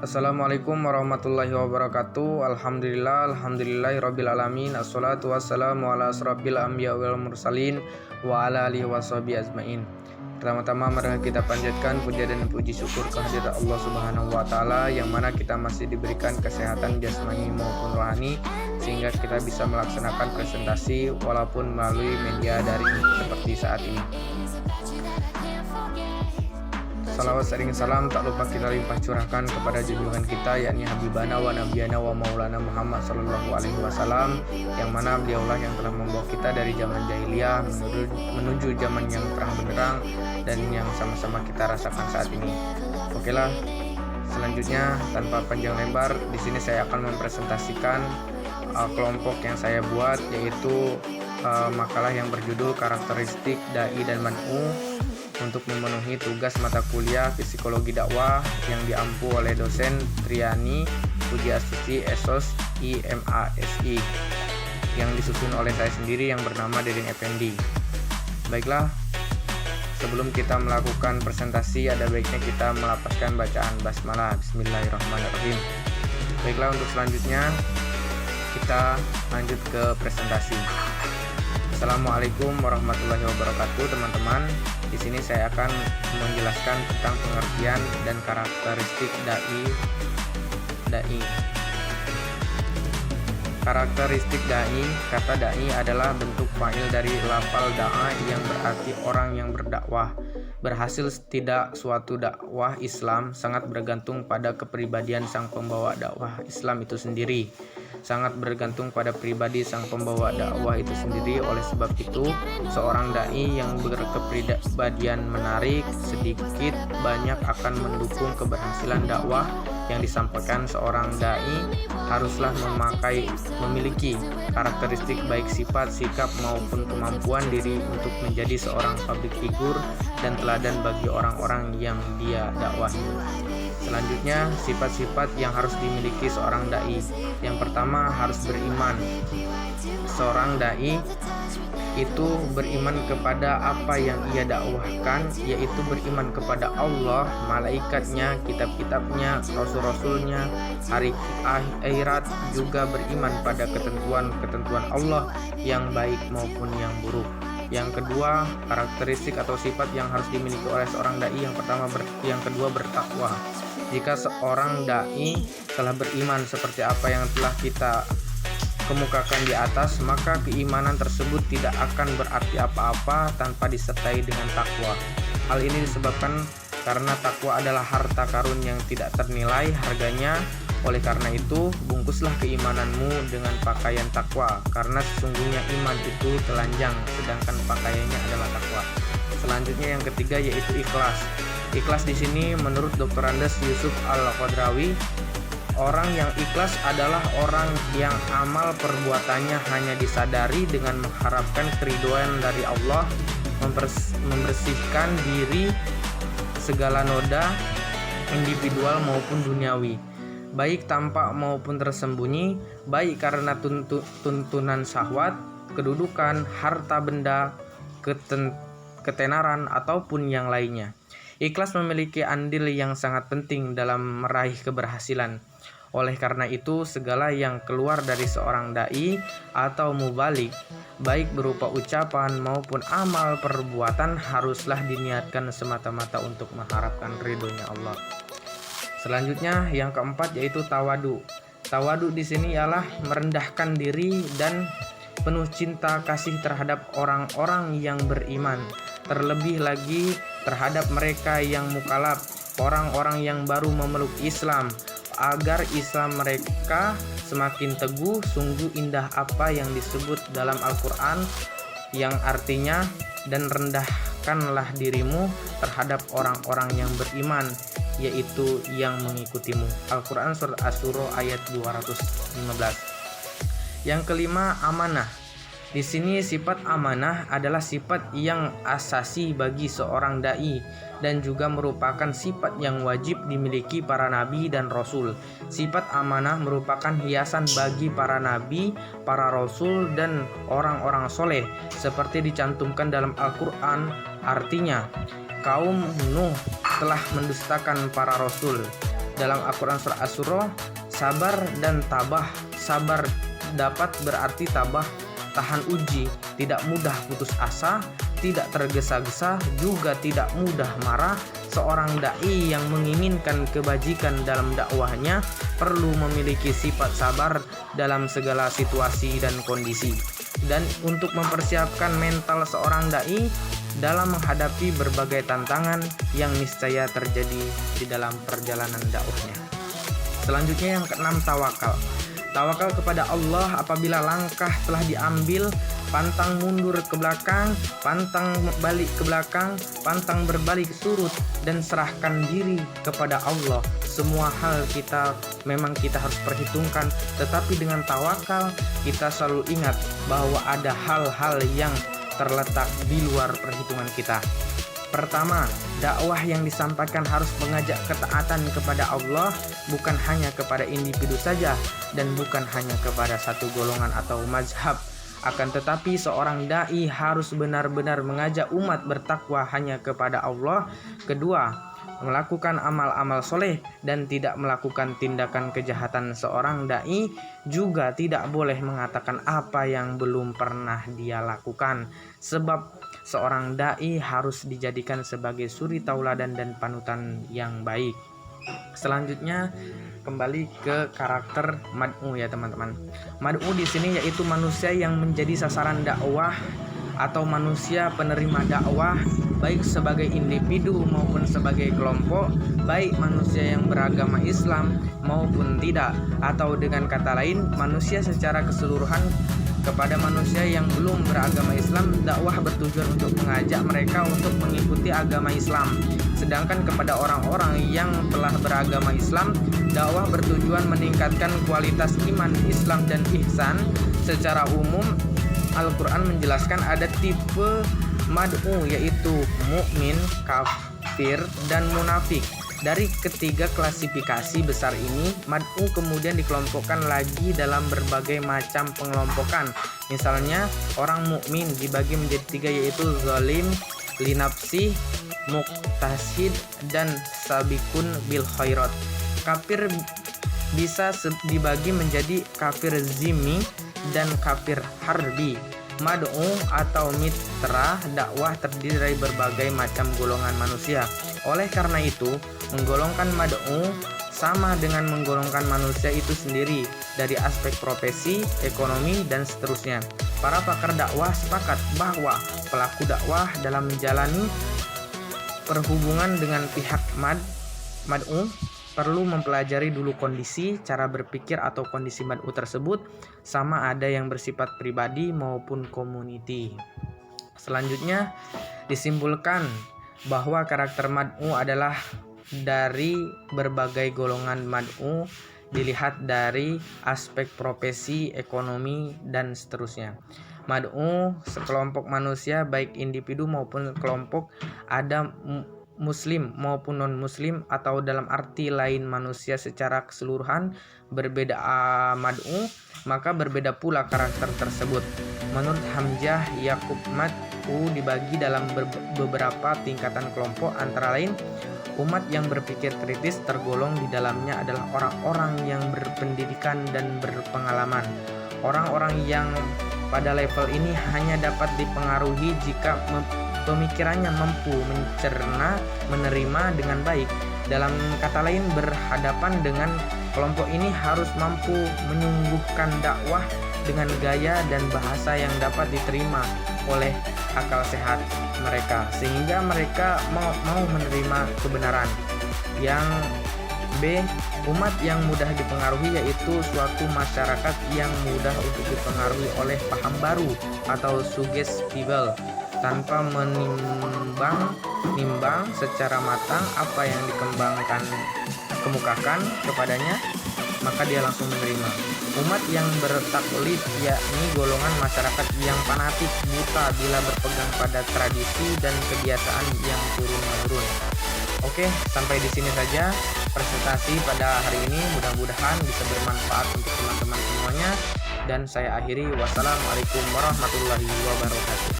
Assalamualaikum warahmatullahi wabarakatuh. Alhamdulillahirabbil alamin. Assalatu wassalamu ala asrofil anbiya wal mursalin wa ala alihi washabihi ajmain. Pertama-tama mari kita panjatkan puja dan puji syukur kehadirat Allah Subhanahu wa taala yang mana kita masih diberikan kesehatan jasmani maupun rohani sehingga kita bisa melaksanakan presentasi walaupun melalui media daring seperti saat ini. Salawat sering salam tak lupa kita limpah curahkan kepada junjungan kita yakni Habibana wa Nabiyana wa Maulana Muhammad sallallahu alaihi wasallam, yang mana beliaulah yang telah membawa kita dari zaman jahiliyah menuju zaman yang terang benderang dan yang sama-sama kita rasakan saat ini. Okelah, selanjutnya tanpa panjang lebar di sini saya akan mempresentasikan kelompok yang saya buat, yaitu makalah yang berjudul karakteristik dai dan man'u untuk memenuhi tugas mata kuliah psikologi dakwah yang diampu oleh dosen Triani Pujiastuti Esos IMASI yang disusun oleh saya sendiri yang bernama Deden Effendi. Baiklah, sebelum kita melakukan presentasi ada baiknya kita melafazkan bacaan basmalah. Bismillahirrahmanirrahim. Baiklah, untuk selanjutnya kita lanjut ke presentasi. Assalamualaikum warahmatullahi wabarakatuh, teman-teman. Di sini saya akan menjelaskan tentang pengertian dan karakteristik dai. Karakteristik dai, kata dai adalah bentuk fa'il dari lafal da'a yang berarti orang yang berdakwah. Berhasil tidak suatu dakwah Islam sangat bergantung pada kepribadian sang pembawa dakwah Islam itu sendiri. Sangat bergantung pada pribadi sang pembawa dakwah itu sendiri. Oleh sebab itu, seorang dai yang berkepribadian menarik sedikit banyak akan mendukung keberhasilan dakwah yang disampaikan. Seorang dai haruslah memiliki karakteristik baik sifat, sikap maupun kemampuan diri untuk menjadi seorang public figure dan teladan bagi orang-orang yang dia dakwahi. Selanjutnya, sifat-sifat yang harus dimiliki seorang dai. Yang pertama, harus beriman. Seorang dai itu beriman kepada apa yang ia dakwahkan, yaitu beriman kepada Allah, malaikatnya, kitab-kitabnya, rasul-rasulnya, hari akhirat, juga beriman pada ketentuan-ketentuan Allah yang baik maupun yang buruk. Yang kedua, karakteristik atau sifat yang harus dimiliki oleh seorang dai yang kedua bertakwa. Jika seorang dai telah beriman seperti apa yang telah kita kemukakan di atas, maka keimanan tersebut tidak akan berarti apa-apa tanpa disertai dengan takwa. Hal ini disebabkan karena takwa adalah harta karun yang tidak ternilai harganya. Oleh karena itu, bungkuslah keimananmu dengan pakaian takwa, karena sesungguhnya iman itu telanjang, sedangkan pakaiannya adalah takwa. Selanjutnya yang ketiga yaitu ikhlas. Ikhlas di sini menurut Dr. Andes Yusuf Al-Qadrawi, orang yang ikhlas adalah orang yang amal perbuatannya hanya disadari dengan mengharapkan keridhaan dari Allah, membersihkan diri segala noda individual maupun duniawi, baik tampak maupun tersembunyi, baik karena tuntunan syahwat, kedudukan, harta benda, ketenaran, ataupun yang lainnya. Ikhlas memiliki andil yang sangat penting dalam meraih keberhasilan. Oleh karena itu, segala yang keluar dari seorang dai atau mubalik, baik berupa ucapan maupun amal perbuatan, haruslah diniatkan semata-mata untuk mengharapkan ridhonya Allah. Selanjutnya yang keempat yaitu tawadu. Tawadu di sini ialah merendahkan diri dan penuh cinta kasih terhadap orang-orang yang beriman, terlebih lagi terhadap mereka yang mukalaf, orang-orang yang baru memeluk Islam, agar Islam mereka semakin teguh. Sungguh indah apa yang disebut dalam Al-Quran yang artinya, dan rendahkanlah dirimu terhadap orang-orang yang beriman, yaitu yang mengikutimu. Al-Quran Surat Asy-Syura ayat 215. Yang kelima, amanah. Di sini sifat amanah adalah sifat yang asasi bagi seorang dai dan juga merupakan sifat yang wajib dimiliki para nabi dan rasul. Sifat amanah merupakan hiasan bagi para nabi, para rasul, dan orang-orang soleh seperti dicantumkan dalam Al-Quran. Artinya, kaum Nuh telah mendustakan para rasul. Dalam Al-Quran surah Asy-Syura, sabar dan tabah. Sabar dapat berarti tabah, tahan uji, tidak mudah putus asa, tidak tergesa-gesa, juga tidak mudah marah. Seorang dai yang menginginkan kebajikan dalam dakwahnya perlu memiliki sifat sabar dalam segala situasi dan kondisi. Dan untuk mempersiapkan mental seorang dai dalam menghadapi berbagai tantangan yang niscaya terjadi di dalam perjalanan dakwahnya. Selanjutnya yang keenam, tawakal. Tawakal kepada Allah apabila langkah telah diambil, pantang mundur ke belakang, pantang balik ke belakang, pantang berbalik surut, dan serahkan diri kepada Allah. Semua hal memang kita harus perhitungkan, tetapi dengan tawakal kita selalu ingat bahwa ada hal-hal yang terletak di luar perhitungan kita. Pertama, dakwah yang disampaikan harus mengajak ketaatan kepada Allah, bukan hanya kepada individu saja dan bukan hanya kepada satu golongan atau mazhab. Akan tetapi seorang dai harus benar-benar mengajak umat bertakwa hanya kepada Allah. Kedua, melakukan amal-amal soleh dan tidak melakukan tindakan kejahatan. Seorang dai juga tidak boleh mengatakan apa yang belum pernah dia lakukan, sebab seorang dai harus dijadikan sebagai suri tauladan dan panutan yang baik. Selanjutnya kembali ke karakter mad'u ya teman-teman. Mad'u di sini yaitu manusia yang menjadi sasaran dakwah atau manusia penerima dakwah, baik sebagai individu maupun sebagai kelompok, baik manusia yang beragama Islam maupun tidak, atau dengan kata lain manusia secara keseluruhan. Kepada manusia yang belum beragama Islam, dakwah bertujuan untuk mengajak mereka untuk mengikuti agama Islam. Sedangkan kepada orang-orang yang telah beragama Islam, dakwah bertujuan meningkatkan kualitas iman, Islam, dan ihsan. Secara umum, Al-Quran menjelaskan ada tipe mad'u, yaitu mukmin, kafir, dan munafik. Dari ketiga klasifikasi besar ini, mad'u kemudian dikelompokkan lagi dalam berbagai macam pengelompokan. Misalnya, orang mukmin dibagi menjadi tiga, yaitu zalim, linafsi, muqtasid, dan sabikun bil khairat. Kafir bisa dibagi menjadi kafir zimmi dan kafir harbi. Mad'u atau mitra dakwah terdiri dari berbagai macam golongan manusia. Oleh karena itu, menggolongkan mad'u sama dengan menggolongkan manusia itu sendiri dari aspek profesi, ekonomi, dan seterusnya. Para pakar dakwah sepakat bahwa pelaku dakwah dalam menjalani perhubungan dengan pihak mad'u perlu mempelajari dulu kondisi, cara berpikir atau kondisi mad'u tersebut, sama ada yang bersifat pribadi maupun community. Selanjutnya disimpulkan bahwa karakter mad'u adalah dari berbagai golongan mad'u, dilihat dari aspek profesi, ekonomi, dan seterusnya. Mad'u sekelompok manusia baik individu maupun kelompok, ada muslim maupun non-muslim, atau dalam arti lain manusia secara keseluruhan. Berbeda mad'u, maka berbeda pula karakter tersebut. Menurut Hamzah Yakub, mad'u dibagi dalam beberapa tingkatan kelompok, antara lain umat yang berpikir kritis tergolong di dalamnya adalah orang-orang yang berpendidikan dan berpengalaman. Orang-orang yang pada level ini hanya dapat dipengaruhi jika pemikirannya mampu mencerna, menerima dengan baik. Dalam kata lain, berhadapan dengan kelompok ini harus mampu menyungguhkan dakwah dengan gaya dan bahasa yang dapat diterima oleh akal sehat mereka, sehingga mereka mau menerima kebenaran. Yang B, umat yang mudah dipengaruhi, yaitu suatu masyarakat yang mudah untuk dipengaruhi oleh paham baru atau sugestible, tanpa menimbang secara matang apa yang kemukakan kepadanya, maka dia langsung menerima. Umat yang bertaklid, yakni golongan masyarakat yang fanatik, buta bila berpegang pada tradisi dan kebiasaan yang turun-menurun. Oke, sampai di sini saja presentasi pada hari ini. Mudah-mudahan bisa bermanfaat untuk teman-teman semuanya. Dan saya akhiri, wassalamualaikum warahmatullahi wabarakatuh.